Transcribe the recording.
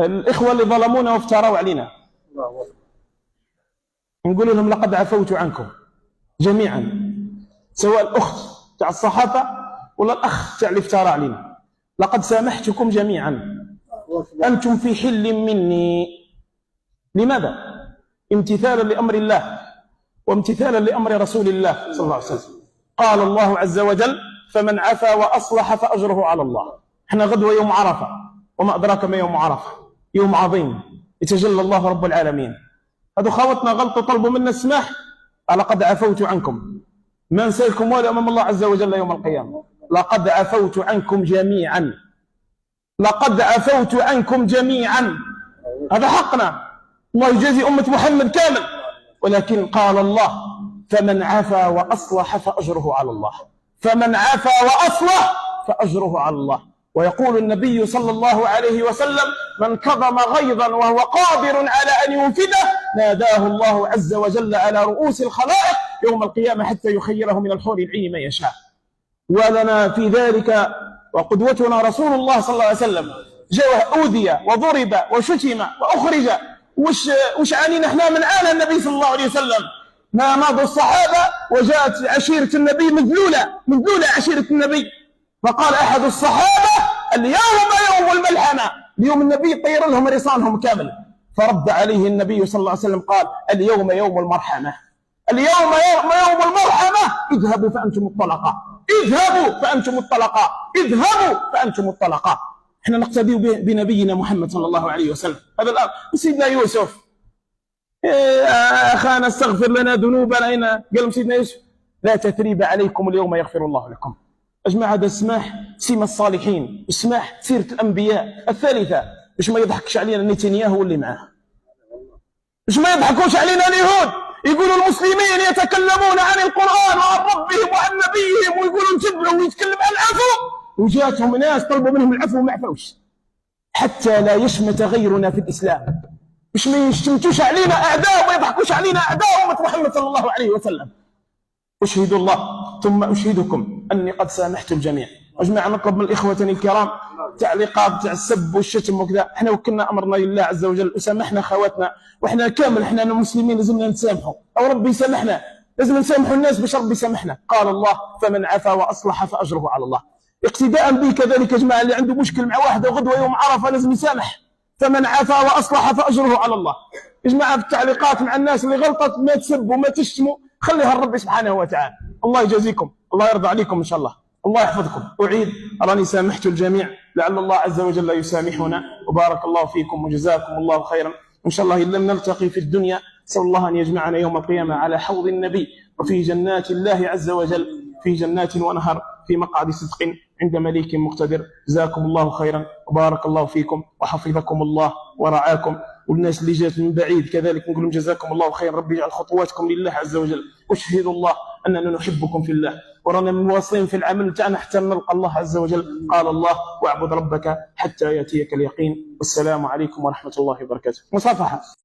الإخوة اللي ظلمونا وافتروا علينا نقول لهم لقد عفوت عنكم جميعا، سواء الأخت تاع الصحافة ولا الأخ تاع اللي افترى علينا. لقد سامحتكم جميعا، أنتم في حل مني. لماذا؟ امتثالا لأمر الله وامتثالا لأمر رسول الله صلى الله عليه وسلم. قال الله عز وجل: فمن عفا وأصلح فأجره على الله. احنا غدوة يوم عرفة، وما أدراك ما يوم عرفة، يوم عظيم يتجلى الله رب العالمين. هذو خاوتنا غلطوا طلبوا منا السماح، لقد عفوت عنكم، ما نسألكم ولا أمام الله عز وجل يوم القيامة. لقد عفوت عنكم جميعا، لقد عفوت عنكم جميعا، هذا حقنا، الله يجازي أمة محمد كامل. ولكن قال الله: فمن عفا وأصلح فأجره على الله، فمن عفا وأصلح فأجره على الله. ويقول النبي صلى الله عليه وسلم: من كظم غيظا وهو قادر على أن ينفذه ناداه الله عز وجل على رؤوس الخلائق يوم القيامة حتى يخيره من الحور العين ما يشاء. ولنا في ذلك وقدوتنا رسول الله صلى الله عليه وسلم، جاء أوذي وضرب وشتم وأخرج. وش عانينا احنا من آل النبي صلى الله عليه وسلم؟ ما مضوا الصحابة وجاءت عشيرة النبي مذلولة عشيرة النبي، فقال أحد الصحابة: اليوم يوم الملحمة، اليوم النبي طير لهم رصانهم كامل. فرد عليه النبي صلى الله عليه وسلم قال: اليوم يوم المرحمة، اليوم يوم المرحمة، اذهبوا فأنتم الطلقاء، اذهبوا فأنتم الطلقاء، اذهبوا فأنتم الطلقاء. احنا نقتدي بنبينا محمد صلى الله عليه وسلم. هذا الآن سيدنا يوسف: أخانا استغفر لنا ذنوبنا، قال سيدنا يوسف: لا تثريب عليكم اليوم يغفر الله لكم. أجمع هذا السماح سيما الصالحين، السماح سيرة الأنبياء. الثالثة: باش ما يضحكش علينا نتنياهو واللي معاه، باش ما يضحكوش علينا اليهود يقولوا المسلمين يتكلمون عن القرآن وعن ربهم وعن نبيهم ويقولوا نجبروا ويتكلم عن العفو، وجاتهم ناس طلبوا منهم العفو وما عفوش، حتى لا يشمت غيرنا في الإسلام، باش ما يشتمتوش علينا أعداء وما يضحكوش علينا أعداء أمة محمد صلى الله عليه وسلم. أشهد الله ثم أشهدكم أني قد سامحت الجميع. أجمع نطلب من الإخوة الكرام تعليقات تاع السب والشتم وكذا، احنا وكلنا أمرنا لله عز وجل وسامحنا خواتنا، واحنا كامل احنا المسلمين لازمنا نتسامحوا، أو ربي يسامحنا، لازم نسامحوا الناس باش ربي يسامحنا. قال الله: فمن عفا وأصلح فأجره على الله. اقتداء به كذلك يا جماعة، اللي عنده مشكل مع واحدة وغدوة يوم عرفة لازم يسامح. فمن عفا وأصلح فأجره على الله. يا جماعة في التعليقات مع الناس اللي غلطت، ما تسبوا وما تشتموا، خليها الرب سبحانه وتعالى. الله يجازيكم، الله يرضى عليكم إن شاء الله، الله يحفظكم. أعيد: أراني سامحت الجميع، لعل الله عز وجل يسامحنا. وبارك الله فيكم وجزاكم الله خيرا. إن شاء الله إن لم نلتقي في الدنيا، نسأل الله أن يجمعنا يوم القيامة على حوض النبي وفي جنات الله عز وجل، في جنات ونهر، في مقعد صدق عند مليك مقتدر. جزاكم الله خيرا وبارك الله فيكم وحفظكم الله ورعاكم. والناس اللي جات من بعيد كذلك نقول لهم جزاكم الله خيرا، ربي يجعل خطواتكم لله عز وجل. أشهد الله أننا نحبكم في الله، ورانا مواصلين في العمل تاعنا حتى نلقى الله عز وجل. قال الله: واعبد ربك حتى يأتيك اليقين. والسلام عليكم ورحمة الله وبركاته. مصافحة.